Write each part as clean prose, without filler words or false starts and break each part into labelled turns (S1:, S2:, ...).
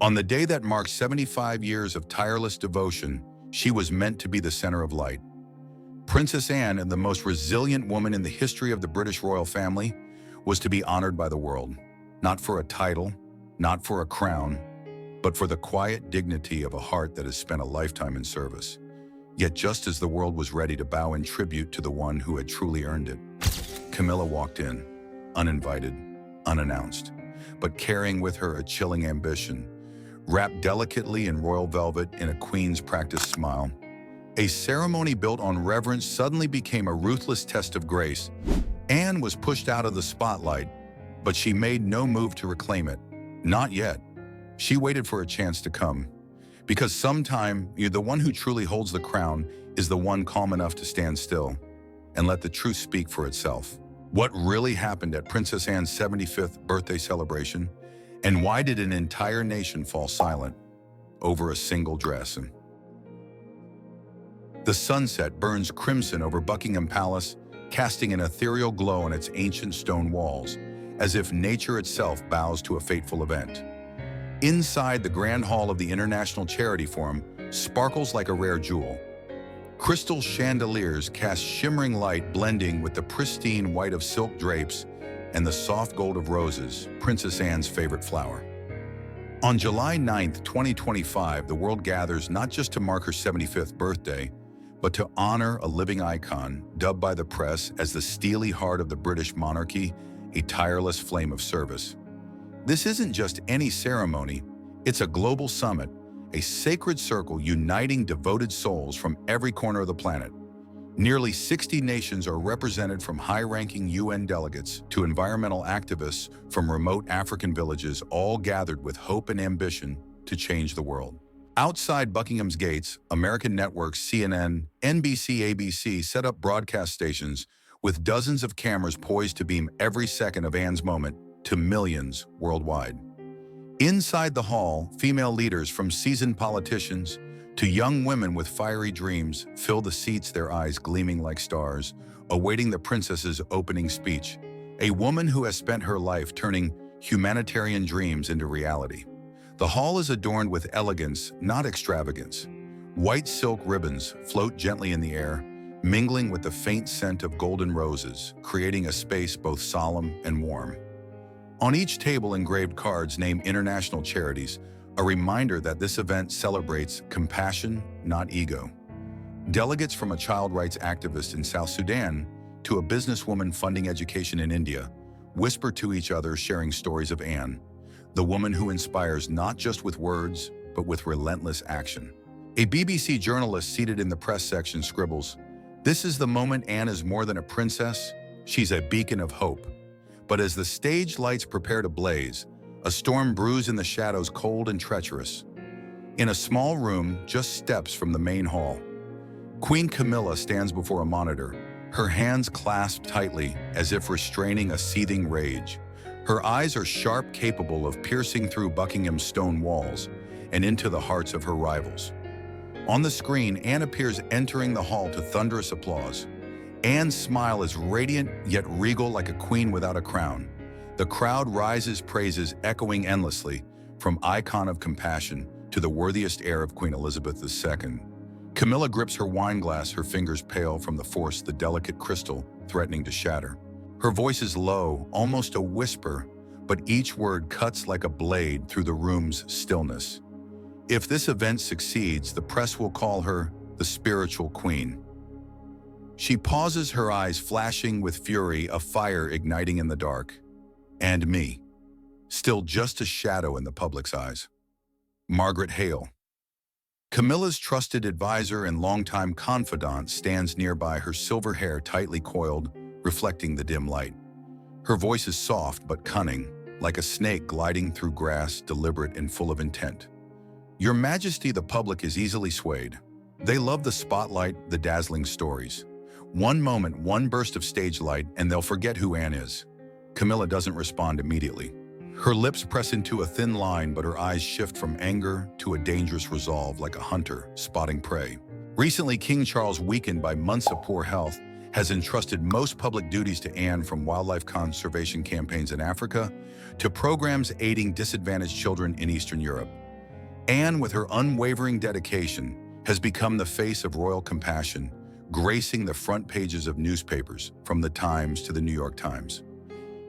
S1: On the day that marked 75 years of tireless devotion, she was meant to be the center of light. Princess Anne, and the most resilient woman in the history of the British royal family, was to be honored by the world, not for a title, not for a crown, but for the quiet dignity of a heart that has spent a lifetime in service. Yet just as the world was ready to bow in tribute to the one who had truly earned it, Camilla walked in, uninvited, unannounced, but carrying with her a chilling ambition. Wrapped delicately in royal velvet in a queen's practiced smile, a ceremony built on reverence suddenly became a ruthless test of grace. Anne was pushed out of the spotlight, but she made no move to reclaim it. Not yet. She waited for a chance to come. Because sometime, the one who truly holds the crown is the one calm enough to stand still and let the truth speak for itself. What really happened at Princess Anne's 75th birthday celebration? And why did an entire nation fall silent over a single dress? The sunset burns crimson over Buckingham Palace, casting an ethereal glow on its ancient stone walls, as if nature itself bows to a fateful event. Inside, the Grand Hall of the International Charity Forum sparkles like a rare jewel. Crystal chandeliers cast shimmering light, blending with the pristine white of silk drapes and the soft gold of roses, Princess Anne's favorite flower. On July 9, 2025, the world gathers not just to mark her 75th birthday, but to honor a living icon, dubbed by the press as the steely heart of the British monarchy, a tireless flame of service. This isn't just any ceremony, it's a global summit, a sacred circle uniting devoted souls from every corner of the planet. Nearly 60 nations are represented, from high-ranking UN delegates to environmental activists from remote African villages, all gathered with hope and ambition to change the world. Outside Buckingham's gates, American networks CNN, NBC, ABC set up broadcast stations with dozens of cameras poised to beam every second of Anne's moment to millions worldwide. Inside the hall, female leaders, from seasoned politicians to young women with fiery dreams, fill the seats, their eyes gleaming like stars, awaiting the princess's opening speech, a woman who has spent her life turning humanitarian dreams into reality. The hall is adorned with elegance, not extravagance. White silk ribbons float gently in the air, mingling with the faint scent of golden roses, creating a space both solemn and warm. On each table, engraved cards name international charities, a reminder that this event celebrates compassion, not ego. Delegates, from a child rights activist in South Sudan to a businesswoman funding education in India, whisper to each other, sharing stories of Anne, the woman who inspires not just with words, but with relentless action. A BBC journalist seated in the press section scribbles, "This is the moment Anne is more than a princess, she's a beacon of hope." But as the stage lights prepare to blaze, a storm brews in the shadows, cold and treacherous. In a small room just steps from the main hall, Queen Camilla stands before a monitor, her hands clasped tightly as if restraining a seething rage. Her eyes are sharp, capable of piercing through Buckingham's stone walls and into the hearts of her rivals. On the screen, Anne appears entering the hall to thunderous applause. Anne's smile is radiant yet regal, like a queen without a crown. The crowd rises, praises echoing endlessly, from icon of compassion to the worthiest heir of Queen Elizabeth II. Camilla grips her wine glass, her fingers pale from the force, the delicate crystal threatening to shatter. Her voice is low, almost a whisper, but each word cuts like a blade through the room's stillness. If this event succeeds, the press will call her the spiritual queen. She pauses, her eyes flashing with fury, a fire igniting in the dark. And me, still just a shadow in the public's eyes. Margaret Hale, Camilla's trusted advisor and longtime confidant, stands nearby, her silver hair tightly coiled, reflecting the dim light. Her voice is soft but cunning, like a snake gliding through grass, deliberate and full of intent. "Your Majesty, the public is easily swayed. They love the spotlight, the dazzling stories. One moment, one burst of stage light, and they'll forget who Anne is." Camilla doesn't respond immediately. Her lips press into a thin line, but her eyes shift from anger to a dangerous resolve, like a hunter spotting prey. Recently, King Charles, weakened by months of poor health, has entrusted most public duties to Anne, from wildlife conservation campaigns in Africa to programs aiding disadvantaged children in Eastern Europe. Anne, with her unwavering dedication, has become the face of royal compassion, gracing the front pages of newspapers, from the Times to the New York Times.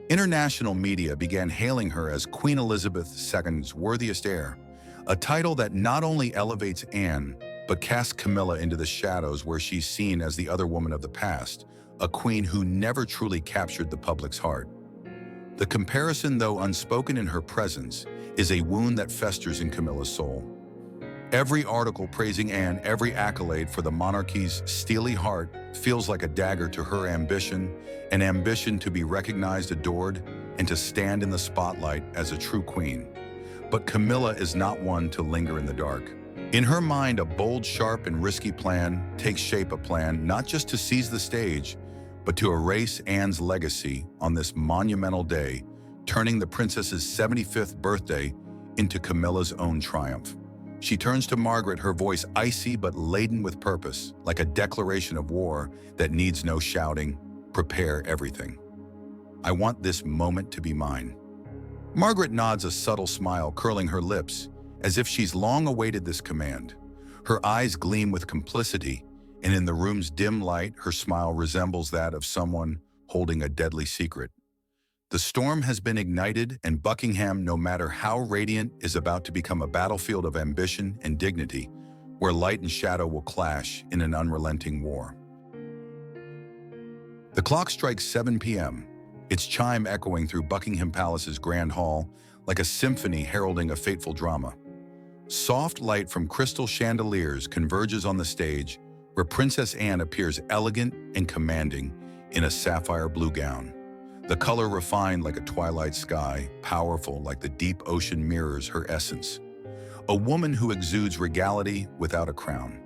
S1: International media began hailing her as Queen Elizabeth II's worthiest heir, a title that not only elevates Anne, but casts Camilla into the shadows where she's seen as the other woman of the past, a queen who never truly captured the public's heart. The comparison, though unspoken in her presence, is a wound that festers in Camilla's soul. Every article praising Anne, every accolade for the monarchy's steely heart feels like a dagger to her ambition, an ambition to be recognized, adored, and to stand in the spotlight as a true queen. But Camilla is not one to linger in the dark. In her mind, a bold, sharp, and risky plan takes shape, a plan not just to seize the stage, but to erase Anne's legacy on this monumental day, turning the princess's 75th birthday into Camilla's own triumph. She turns to Margaret, her voice icy but laden with purpose, like a declaration of war that needs no shouting. Prepare everything. I want this moment to be mine. Margaret nods, a subtle smile curling her lips, as if she's long awaited this command. Her eyes gleam with complicity, and in the room's dim light, her smile resembles that of someone holding a deadly secret. The storm has been ignited, and Buckingham, no matter how radiant, is about to become a battlefield of ambition and dignity, where light and shadow will clash in an unrelenting war. The clock strikes 7 p.m., its chime echoing through Buckingham Palace's Grand Hall like a symphony heralding a fateful drama. Soft light from crystal chandeliers converges on the stage, where Princess Anne appears elegant and commanding in a sapphire blue gown. The color refined like a twilight sky, powerful like the deep ocean mirrors her essence. A woman who exudes regality without a crown.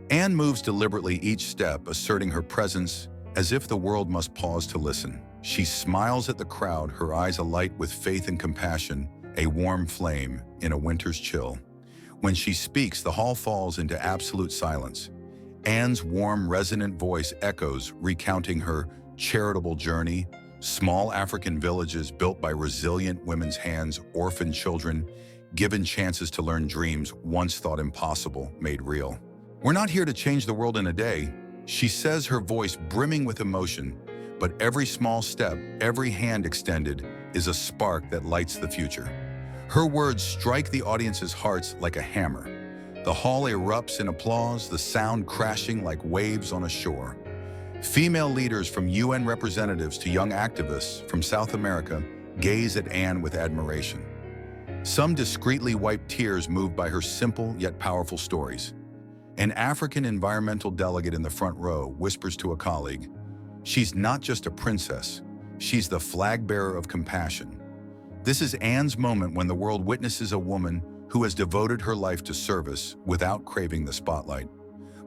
S1: Anne moves deliberately each step, asserting her presence as if the world must pause to listen. She smiles at the crowd, her eyes alight with faith and compassion, a warm flame in a winter's chill. When she speaks, the hall falls into absolute silence. Anne's warm, resonant voice echoes, recounting her charitable journey, small African villages built by resilient women's hands, orphan children, given chances to learn dreams once thought impossible, made real. We're not here to change the world in a day, she says, her voice brimming with emotion, but every small step, every hand extended, is a spark that lights the future. Her words strike the audience's hearts like a hammer. The hall erupts in applause, the sound crashing like waves on a shore. Female leaders, from UN representatives to young activists from South America, gaze at Anne with admiration. Some discreetly wipe tears moved by her simple yet powerful stories. An African environmental delegate in the front row whispers to a colleague, "She's not just a princess, she's the flag bearer of compassion." This is Anne's moment, when the world witnesses a woman who has devoted her life to service without craving the spotlight.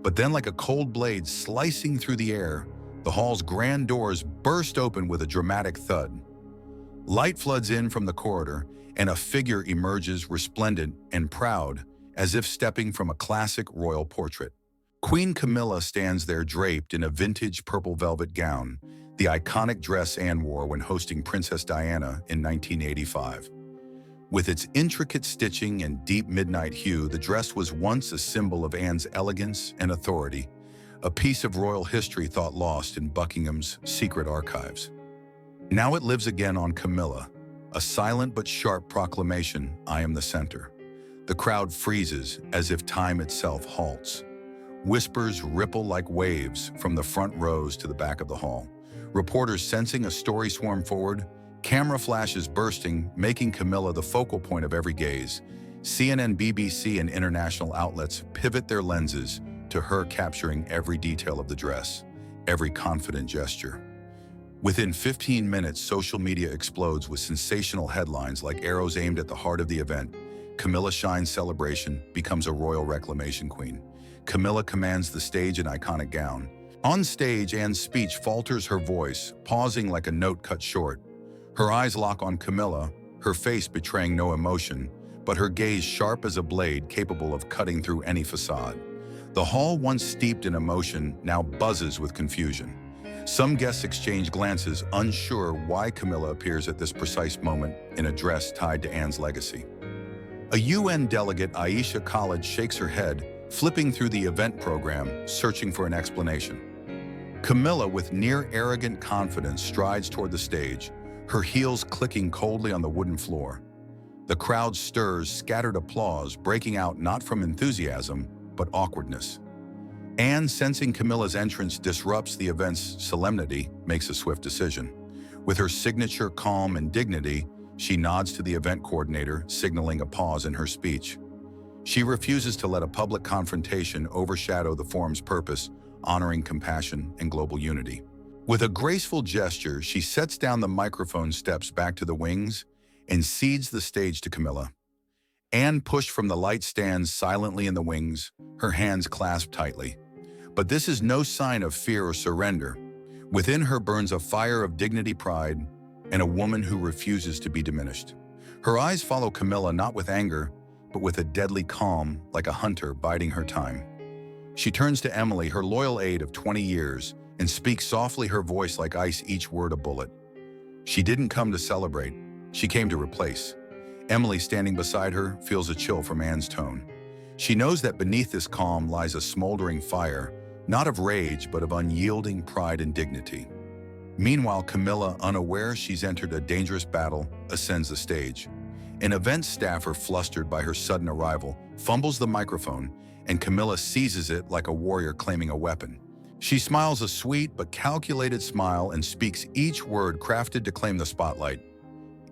S1: But then, like a cold blade slicing through the air, the hall's grand doors burst open with a dramatic thud. Light floods in from the corridor, and a figure emerges, resplendent and proud, as if stepping from a classic royal portrait. Queen Camilla stands there, draped in a vintage purple velvet gown, the iconic dress Anne wore when hosting Princess Diana in 1985. With its intricate stitching and deep midnight hue, the dress was once a symbol of Anne's elegance and authority, a piece of royal history thought lost in Buckingham's secret archives. Now it lives again on Camilla, a silent but sharp proclamation, "I am the center." The crowd freezes as if time itself halts. Whispers ripple like waves from the front rows to the back of the hall. Reporters sensing a story swarm forward, camera flashes bursting, making Camilla the focal point of every gaze. CNN, BBC, and international outlets pivot their lenses to her, capturing every detail of the dress, every confident gesture. Within 15 minutes, social media explodes with sensational headlines like arrows aimed at the heart of the event. Camilla Shine's celebration becomes a royal reclamation queen. Camilla commands the stage in iconic gown. On stage, Anne's speech falters, her voice pausing like a note cut short. Her eyes lock on Camilla, her face betraying no emotion, but her gaze sharp as a blade capable of cutting through any facade. The hall, once steeped in emotion, now buzzes with confusion. Some guests exchange glances, unsure why Camilla appears at this precise moment in a dress tied to Anne's legacy. A UN delegate, Aisha Khalid, shakes her head, flipping through the event program, searching for an explanation. Camilla, with near-arrogant confidence, strides toward the stage, her heels clicking coldly on the wooden floor. The crowd stirs, scattered applause, breaking out not from enthusiasm, but awkwardness. Anne, sensing Camilla's entrance disrupts the event's solemnity, makes a swift decision. With her signature calm and dignity, she nods to the event coordinator, signaling a pause in her speech. She refuses to let a public confrontation overshadow the forum's purpose, honoring compassion and global unity. With a graceful gesture, she sets down the microphone, steps back to the wings, and cedes the stage to Camilla. Anne, pushed from the light, stands silently in the wings, her hands clasped tightly. But this is no sign of fear or surrender. Within her burns a fire of dignity, pride, and a woman who refuses to be diminished. Her eyes follow Camilla not with anger, but with a deadly calm, like a hunter biding her time. She turns to Emily, her loyal aide of 20 years, and speaks softly, her voice like ice, each word a bullet. She didn't come to celebrate, she came to replace. Emily, standing beside her, feels a chill from Anne's tone. She knows that beneath this calm lies a smoldering fire, not of rage, but of unyielding pride and dignity. Meanwhile, Camilla, unaware she's entered a dangerous battle, ascends the stage. An event staffer, flustered by her sudden arrival, fumbles the microphone, and Camilla seizes it like a warrior claiming a weapon. She smiles a sweet but calculated smile and speaks each word crafted to claim the spotlight.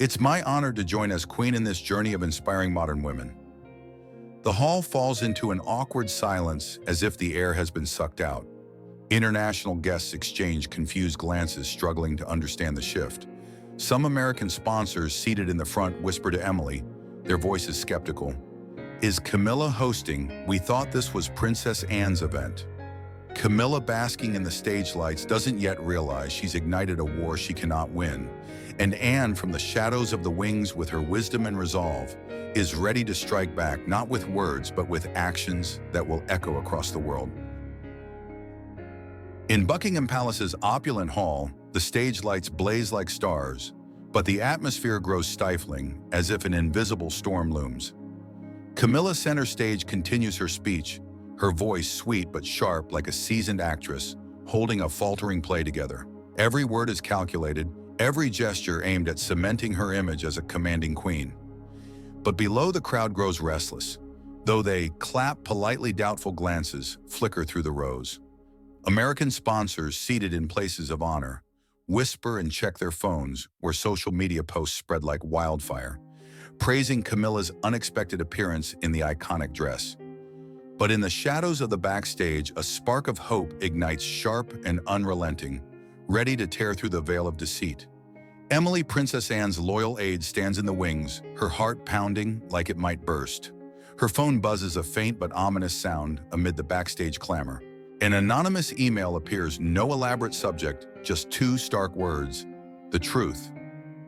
S1: "It's my honor to join as queen in this journey of inspiring modern women." The hall falls into an awkward silence, as if the air has been sucked out. International guests exchange confused glances, struggling to understand the shift. Some American sponsors seated in the front whisper to Emily, their voices skeptical. "Is Camilla hosting? We thought this was Princess Anne's event." Camilla, basking in the stage lights, doesn't yet realize she's ignited a war she cannot win. And Anne, from the shadows of the wings, with her wisdom and resolve, is ready to strike back, not with words, but with actions that will echo across the world. In Buckingham Palace's opulent hall, the stage lights blaze like stars, but the atmosphere grows stifling, as if an invisible storm looms. Camilla, center stage, continues her speech, her voice sweet but sharp like a seasoned actress, holding a faltering play together. Every word is calculated, every gesture aimed at cementing her image as a commanding queen. But below, the crowd grows restless, though they clap politely, doubtful glances flicker through the rows. American sponsors, seated in places of honor, whisper and check their phones, where social media posts spread like wildfire, praising Camilla's unexpected appearance in the iconic dress. But in the shadows of the backstage, a spark of hope ignites, sharp and unrelenting, ready to tear through the veil of deceit. Emily, Princess Anne's loyal aide, stands in the wings, her heart pounding like it might burst. Her phone buzzes, a faint but ominous sound amid the backstage clamor. An anonymous email appears, no elaborate subject, just two stark words: the truth.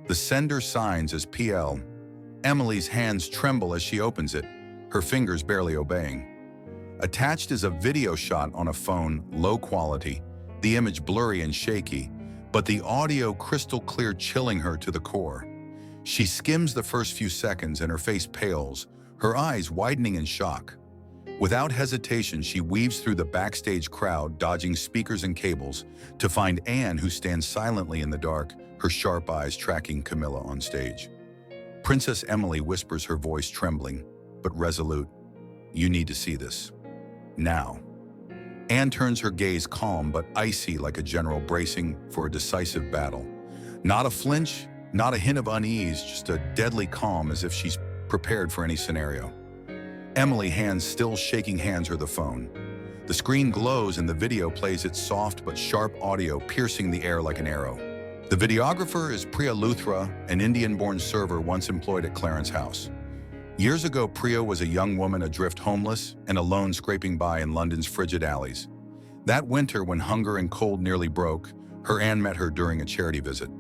S1: The sender signs as PL. Emily's hands tremble as she opens it, her fingers barely obeying. Attached is a video shot on a phone, low quality, the image blurry and shaky, but the audio crystal clear, chilling her to the core. She skims the first few seconds and her face pales, her eyes widening in shock. Without hesitation, she weaves through the backstage crowd, dodging speakers and cables, to find Anne, who stands silently in the dark, her sharp eyes tracking Camilla on stage. Princess Emily whispers, her voice trembling, but resolute, "You need to see this. Now." Anne turns, her gaze calm but icy like a general bracing for a decisive battle. Not a flinch, not a hint of unease, just a deadly calm, as if she's prepared for any scenario. Emily, hands still shaking, hands her the phone. The screen glows and the video plays, its soft but sharp audio piercing the air like an arrow. The videographer is Priya Luthra, an Indian-born server once employed at Clarence House. Years ago, Priya was a young woman adrift, homeless and alone, scraping by in London's frigid alleys. That winter, when hunger and cold nearly broke, her Anne met her during a charity visit.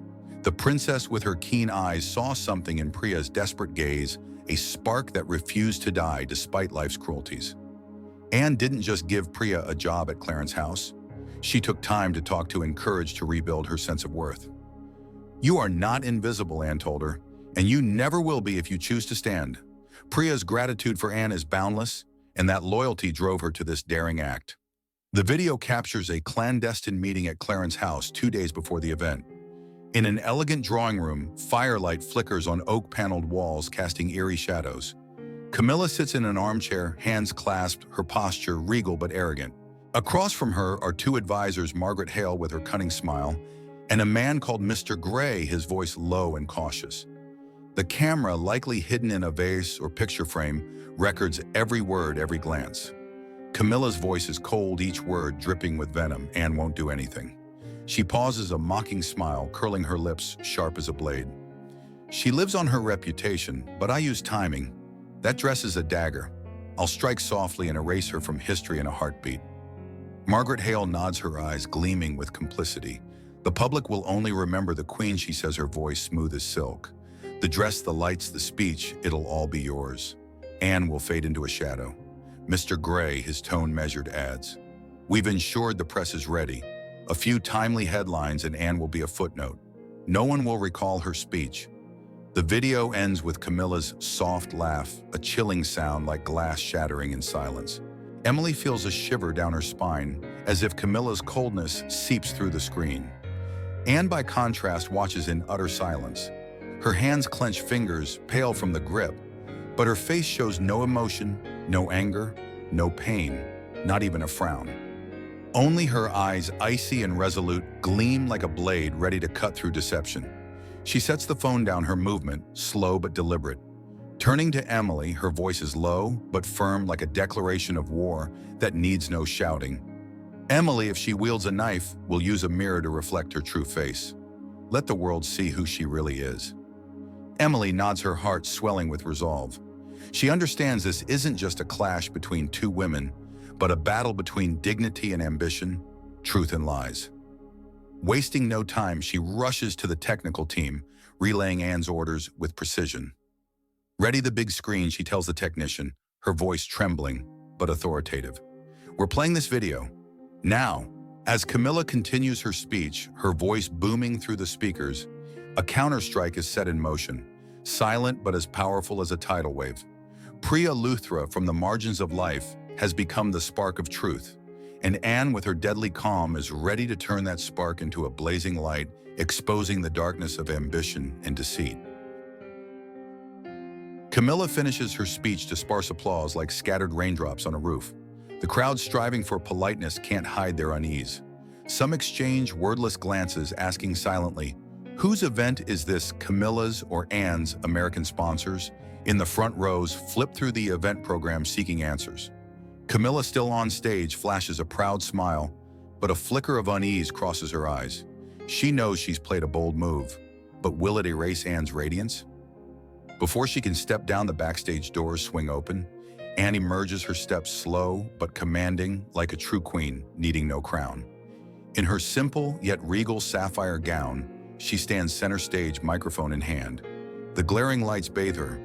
S1: The princess, with her keen eyes, saw something in Priya's desperate gaze, a spark that refused to die despite life's cruelties. Anne didn't just give Priya a job at Clarence House. She took time to talk to, encourage, to rebuild her sense of worth. "You are not invisible," Anne told her, "and you never will be if you choose to stand." Priya's gratitude for Anne is boundless, and that loyalty drove her to this daring act. The video captures a clandestine meeting at Clarence's house 2 days before the event. In an elegant drawing room, firelight flickers on oak-paneled walls, casting eerie shadows. Camilla sits in an armchair, hands clasped, her posture regal but arrogant. Across from her are two advisors, Margaret Hale with her cunning smile, and a man called Mr. Gray, his voice low and cautious. The camera, likely hidden in a vase or picture frame, records every word, every glance. Camilla's voice is cold, each word dripping with venom. Anne won't do anything. She pauses, a mocking smile, curling her lips sharp as a blade. She lives on her reputation, but I use timing. That dress is a dagger. I'll strike softly and erase her from history in a heartbeat. Margaret Hale nods, her eyes gleaming with complicity. The public will only remember the queen, she says, her voice smooth as silk. The dress, the lights, the speech, it'll all be yours. Anne will fade into a shadow. Mr. Gray, his tone measured, adds, "We've ensured the press is ready. A few timely headlines and Anne will be a footnote. No one will recall her speech." The video ends with Camilla's soft laugh, a chilling sound like glass shattering in silence. Emily feels a shiver down her spine, as if Camilla's coldness seeps through the screen. Anne, by contrast, watches in utter silence. Her hands clench, fingers pale from the grip, but her face shows no emotion, no anger, no pain, not even a frown. Only her eyes, icy and resolute, gleam like a blade ready to cut through deception. She sets the phone down, her movement slow but deliberate. Turning to Emily, her voice is low but firm, like a declaration of war that needs no shouting. Emily, if she wields a knife, will use a mirror to reflect her true face. Let the world see who she really is. Emily nods, her heart swelling with resolve. She understands this isn't just a clash between two women, but a battle between dignity and ambition, truth and lies. Wasting no time, she rushes to the technical team, relaying Anne's orders with precision. "Ready the big screen," she tells the technician, her voice trembling but authoritative. "We're playing this video. Now." As Camilla continues her speech, her voice booming through the speakers, a counterstrike is set in motion, silent but as powerful as a tidal wave. Priya Luthra, from the margins of life, has become the spark of truth, and Anne, with her deadly calm, is ready to turn that spark into a blazing light, exposing the darkness of ambition and deceit. Camilla finishes her speech to sparse applause like scattered raindrops on a roof. The crowd, striving for politeness, can't hide their unease. Some exchange wordless glances, asking silently, "Whose event is this, Camilla's or Anne's?" American sponsors, in the front rows, flip through the event program seeking answers. Camilla, still on stage, flashes a proud smile, but a flicker of unease crosses her eyes. She knows she's played a bold move, but will it erase Anne's radiance? Before she can step down, the backstage doors swing open. Anne emerges, her steps slow but commanding, like a true queen, needing no crown. In her simple yet regal sapphire gown, she stands center stage, microphone in hand. The glaring lights bathe her,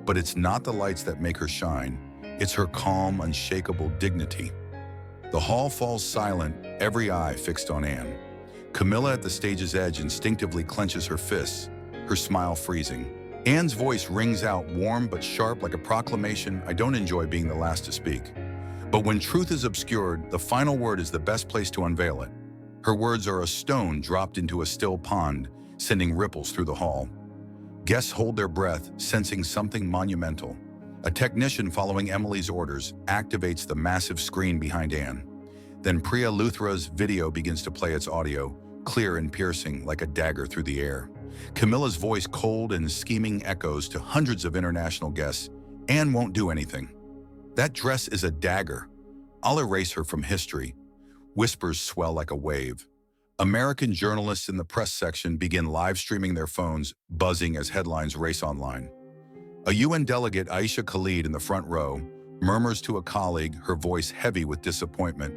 S1: but it's not the lights that make her shine. It's her calm, unshakable dignity. The hall falls silent, every eye fixed on Anne. Camilla, at the stage's edge, instinctively clenches her fists, her smile freezing. Anne's voice rings out, warm but sharp, like a proclamation. "I don't enjoy being the last to speak." But when truth is obscured, the final word is the best place to unveil it. Her words are a stone dropped into a still pond, sending ripples through the hall. Guests hold their breath, sensing something monumental. A technician, following Emily's orders, activates the massive screen behind Anne. Then Priya Luthra's video begins to play, its audio, clear and piercing like a dagger through the air. Camilla's voice, cold and scheming, echoes to hundreds of international guests. "Anne won't do anything. That dress is a dagger. I'll erase her from history." Whispers swell like a wave. American journalists in the press section begin live streaming, their phones buzzing as headlines race online. A UN delegate, Aisha Khalid, in the front row, murmurs to a colleague, her voice heavy with disappointment,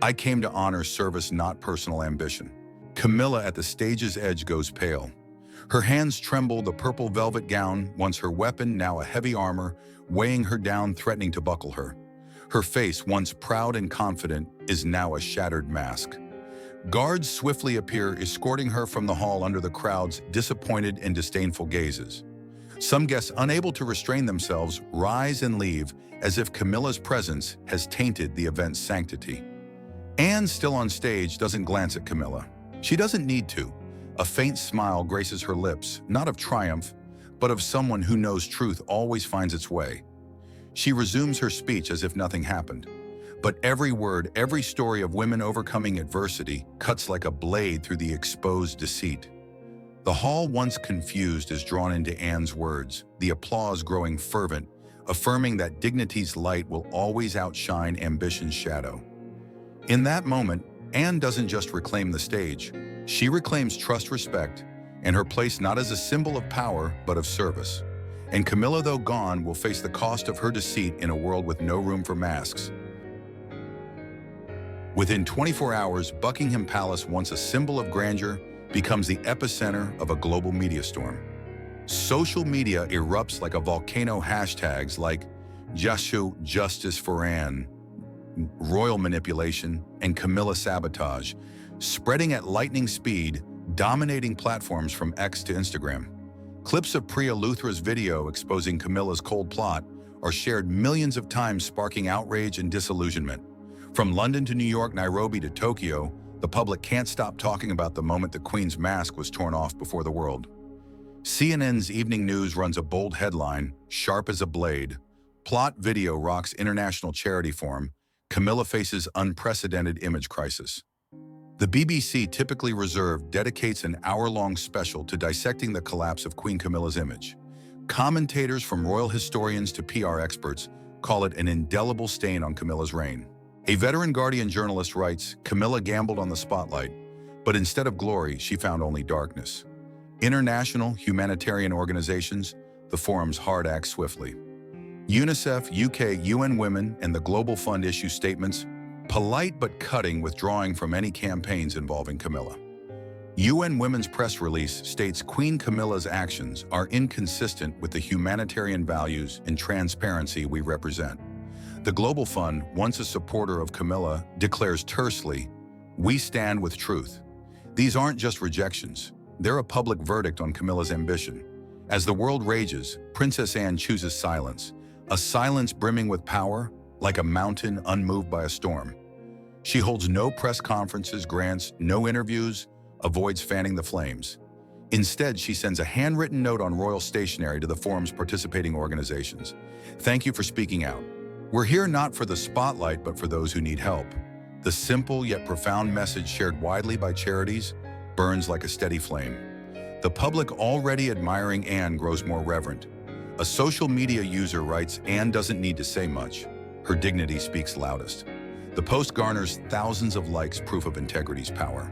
S1: "I came to honor service, not personal ambition." Camilla, at the stage's edge, goes pale. Her hands tremble, the purple velvet gown, once her weapon, now a heavy armor, weighing her down, threatening to buckle her. Her face, once proud and confident, is now a shattered mask. Guards swiftly appear, escorting her from the hall under the crowd's disappointed and disdainful gazes. Some guests, unable to restrain themselves, rise and leave as if Camilla's presence has tainted the event's sanctity. Anne, still on stage, doesn't glance at Camilla. She doesn't need to. A faint smile graces her lips, not of triumph, but of someone who knows truth always finds its way. She resumes her speech as if nothing happened. But every word, every story of women overcoming adversity cuts like a blade through the exposed deceit. The hall, once confused, is drawn into Anne's words, the applause growing fervent, affirming that dignity's light will always outshine ambition's shadow. In that moment, Anne doesn't just reclaim the stage. She reclaims trust, respect, and her place not as a symbol of power, but of service. And Camilla, though gone, will face the cost of her deceit in a world with no room for masks. Within 24 hours, Buckingham Palace, once a symbol of grandeur, becomes the epicenter of a global media storm. Social media erupts like a volcano. Hashtags like Justice for Anne, royal manipulation, and Camilla sabotage, spreading at lightning speed, dominating platforms from X to Instagram. Clips of Priya Luthra's video exposing Camilla's cold plot are shared millions of times, sparking outrage and disillusionment. From London to New York, Nairobi to Tokyo, the public can't stop talking about the moment the Queen's mask was torn off before the world. CNN's Evening News runs a bold headline, sharp as a blade. Plot video rocks international charity forum. Camilla faces unprecedented image crisis. The BBC, typically reserved, dedicates an hour-long special to dissecting the collapse of Queen Camilla's image. Commentators, from royal historians to PR experts, call it an indelible stain on Camilla's reign. A veteran Guardian journalist writes, Camilla gambled on the spotlight, but instead of glory, she found only darkness. International humanitarian organizations, the forum's hard act swiftly. UNICEF, UK, UN Women, and the Global Fund issue statements, polite but cutting, withdrawing from any campaigns involving Camilla. UN Women's press release states Queen Camilla's actions are inconsistent with the humanitarian values and transparency we represent. The Global Fund, once a supporter of Camilla, declares tersely, "We stand with truth." These aren't just rejections. They're a public verdict on Camilla's ambition. As the world rages, Princess Anne chooses silence, a silence brimming with power, like a mountain unmoved by a storm. She holds no press conferences, grants no interviews, avoids fanning the flames. Instead, she sends a handwritten note on royal stationery to the forum's participating organizations. "Thank you for speaking out. We're here not for the spotlight, but for those who need help." The simple yet profound message, shared widely by charities, burns like a steady flame. The public, already admiring Anne, grows more reverent. A social media user writes, "Anne doesn't need to say much. Her dignity speaks loudest." The post garners thousands of likes, proof of integrity's power.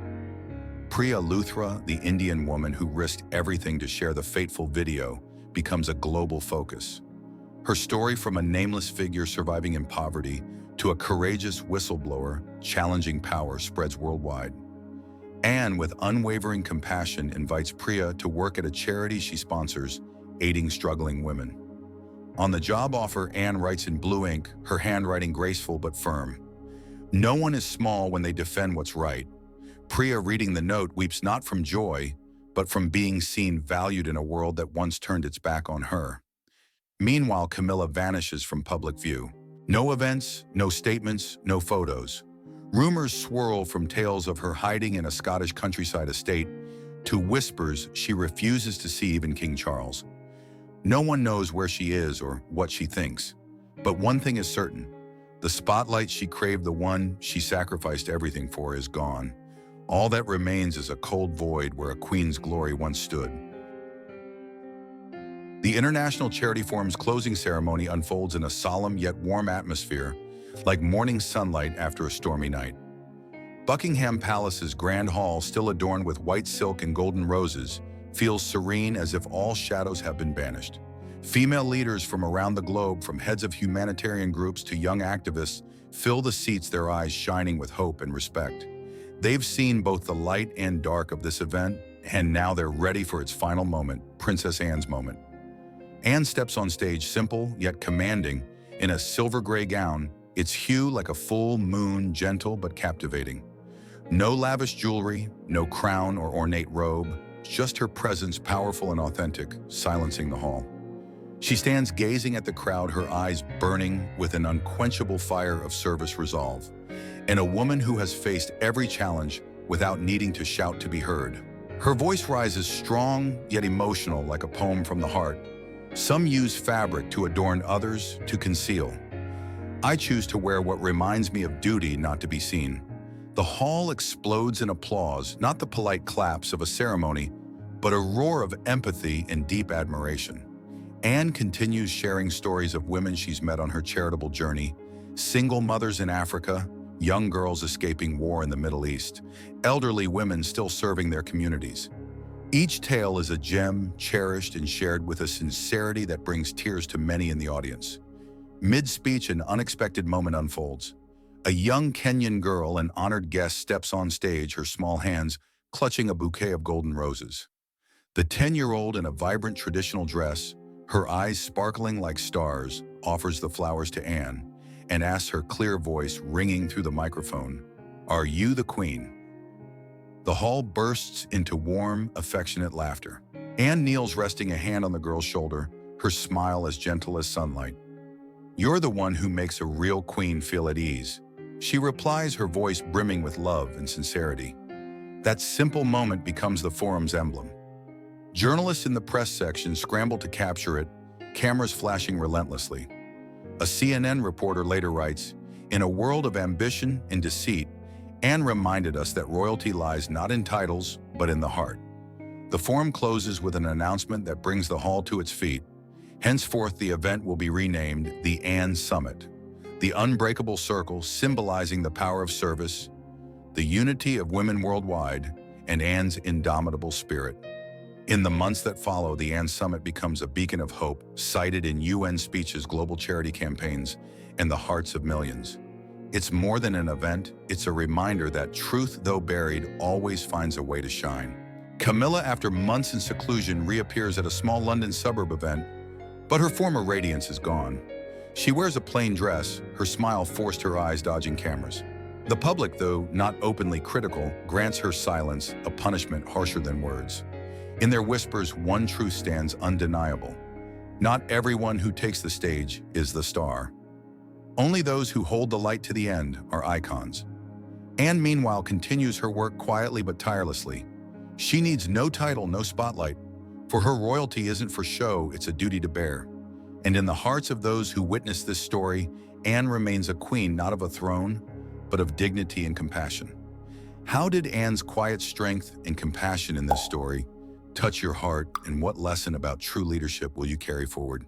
S1: Priya Luthra, the Indian woman who risked everything to share the fateful video, becomes a global focus. Her story, from a nameless figure surviving in poverty to a courageous whistleblower challenging power, spreads worldwide. Anne, with unwavering compassion, invites Priya to work at a charity she sponsors, aiding struggling women. On the job offer, Anne writes in blue ink, her handwriting graceful but firm. No one is small when they defend what's right. Priya, reading the note, weeps not from joy, but from being seen valued in a world that once turned its back on her. Meanwhile, Camilla vanishes from public view. No events, no statements, no photos. Rumors swirl, from tales of her hiding in a Scottish countryside estate to whispers she refuses to see even King Charles. No one knows where she is or what she thinks. But one thing is certain: the spotlight she craved, the one she sacrificed everything for, is gone. All that remains is a cold void where a queen's glory once stood. The International Charity Forum's closing ceremony unfolds in a solemn yet warm atmosphere, like morning sunlight after a stormy night. Buckingham Palace's Grand Hall, still adorned with white silk and golden roses, feels serene, as if all shadows have been banished. Female leaders from around the globe, from heads of humanitarian groups to young activists, fill the seats, their eyes shining with hope and respect. They've seen both the light and dark of this event, and now they're ready for its final moment, Princess Anne's moment. Anne steps on stage, simple yet commanding, in a silver-gray gown, its hue like a full moon, gentle but captivating. No lavish jewelry, no crown or ornate robe, just her presence, powerful and authentic, silencing the hall. She stands gazing at the crowd, her eyes burning with an unquenchable fire of service resolve, and a woman who has faced every challenge without needing to shout to be heard. Her voice rises strong yet emotional like a poem from the heart. Some use fabric to adorn, others to conceal. I choose to wear what reminds me of duty, not to be seen. The hall explodes in applause, not the polite claps of a ceremony, but a roar of empathy and deep admiration. Anne continues sharing stories of women she's met on her charitable journey, single mothers in Africa, young girls escaping war in the Middle East, elderly women still serving their communities. Each tale is a gem, cherished and shared with a sincerity that brings tears to many in the audience. Mid-speech, an unexpected moment unfolds. A young Kenyan girl, an honored guest, steps on stage, her small hands clutching a bouquet of golden roses. The 10-year-old in a vibrant traditional dress, her eyes sparkling like stars, offers the flowers to Anne and asks, her clear voice ringing through the microphone, "Are you the queen?" The hall bursts into warm, affectionate laughter. Anne kneels, resting a hand on the girl's shoulder, her smile as gentle as sunlight. "You're the one who makes a real queen feel at ease," she replies, her voice brimming with love and sincerity. That simple moment becomes the forum's emblem. Journalists in the press section scramble to capture it, cameras flashing relentlessly. A CNN reporter later writes, "In a world of ambition and deceit, Anne reminded us that royalty lies not in titles, but in the heart." The forum closes with an announcement that brings the hall to its feet. Henceforth, the event will be renamed the Anne Summit, the unbreakable circle symbolizing the power of service, the unity of women worldwide, and Anne's indomitable spirit. In the months that follow, the Anne Summit becomes a beacon of hope, cited in UN speeches, global charity campaigns, and the hearts of millions. It's more than an event, it's a reminder that truth, though buried, always finds a way to shine. Camilla, after months in seclusion, reappears at a small London suburb event, but her former radiance is gone. She wears a plain dress, her smile forced, her eyes dodging cameras. The public, though not openly critical, grants her silence, a punishment harsher than words. In their whispers, one truth stands undeniable. Not everyone who takes the stage is the star. Only those who hold the light to the end are icons. Anne, meanwhile, continues her work quietly but tirelessly. She needs no title, no spotlight. For her, royalty isn't for show, it's a duty to bear. And in the hearts of those who witness this story, Anne remains a queen, not of a throne, but of dignity and compassion. How did Anne's quiet strength and compassion in this story touch your heart, and what lesson about true leadership will you carry forward?